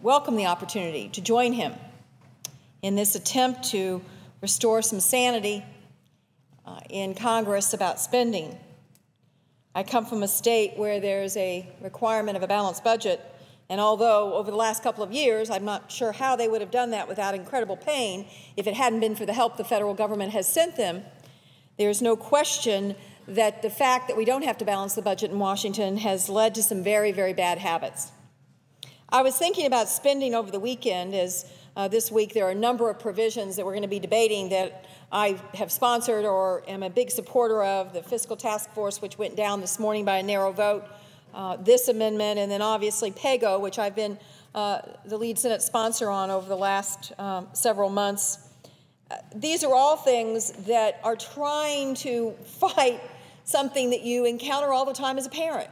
welcome the opportunity to join him in this attempt to restore some sanity in Congress about spending. I come from a state where there's a requirement of a balanced budget, and although over the last couple of years I'm not sure how they would have done that without incredible pain if it hadn't been for the help the federal government has sent them, there's no question that the fact that we don't have to balance the budget in Washington has led to some very, very bad habits. I was thinking about spending over the weekend, as this week there are a number of provisions that we're going to be debating that I have sponsored or am a big supporter of, the fiscal task force, which went down this morning by a narrow vote, this amendment, and then obviously PAYGO, which I've been the lead Senate sponsor on over the last several months. These are all things that are trying to fight something that you encounter all the time as a parent.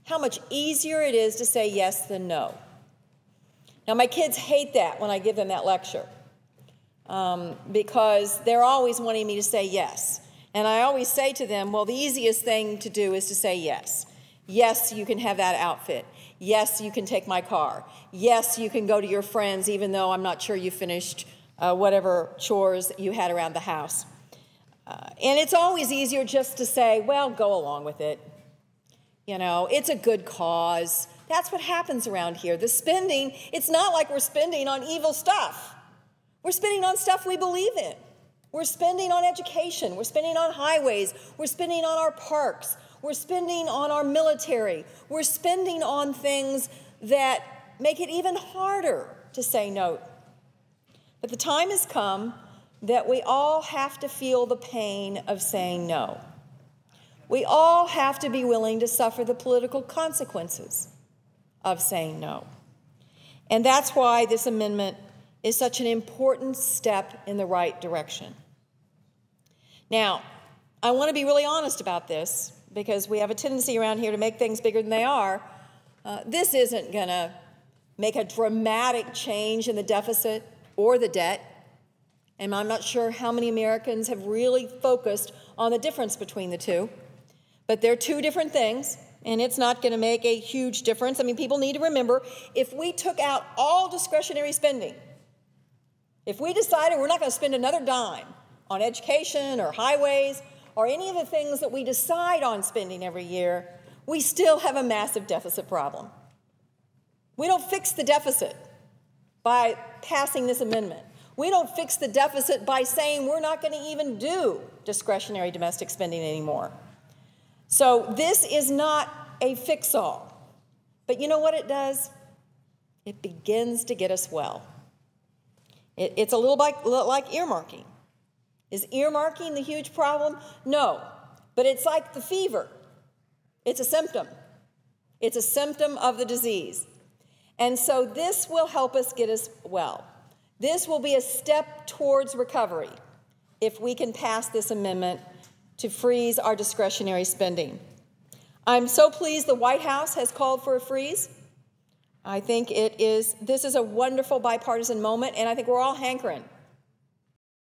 How much easier it is to say yes than no. Now, my kids hate that when I give them that lecture because they're always wanting me to say yes. And I always say to them, well, the easiest thing to do is to say yes. Yes, you can have that outfit. Yes, you can take my car. Yes, you can go to your friends, even though I'm not sure you finished whatever chores you had around the house. And it's always easier just to say, well, go along with it. You know, it's a good cause. That's what happens around here. The spending, it's not like we're spending on evil stuff. We're spending on stuff we believe in. We're spending on education. We're spending on highways. We're spending on our parks. We're spending on our military. We're spending on things that make it even harder to say no. But the time has come that we all have to feel the pain of saying no. We all have to be willing to suffer the political consequences of saying no. And that's why this amendment is such an important step in the right direction. Now, I want to be really honest about this because we have a tendency around here to make things bigger than they are. This isn't going to make a dramatic change in the deficit or the debt. And I'm not sure how many Americans have really focused on the difference between the two. But they're two different things, and it's not going to make a huge difference. I mean, people need to remember, if we took out all discretionary spending, if we decided we're not going to spend another dime on education or highways or any of the things that we decide on spending every year, we still have a massive deficit problem. We don't fix the deficit by passing this amendment. We don't fix the deficit by saying we're not going to even do discretionary domestic spending anymore. So this is not a fix-all. But you know what it does? It begins to get us well. It's a little like earmarking. Is earmarking the huge problem? No. But it's like the fever. It's a symptom. It's a symptom of the disease. And so this will help us get us well. This will be a step towards recovery if we can pass this amendment to freeze our discretionary spending. I'm so pleased the White House has called for a freeze. I think this is a wonderful bipartisan moment, and I think we're all hankering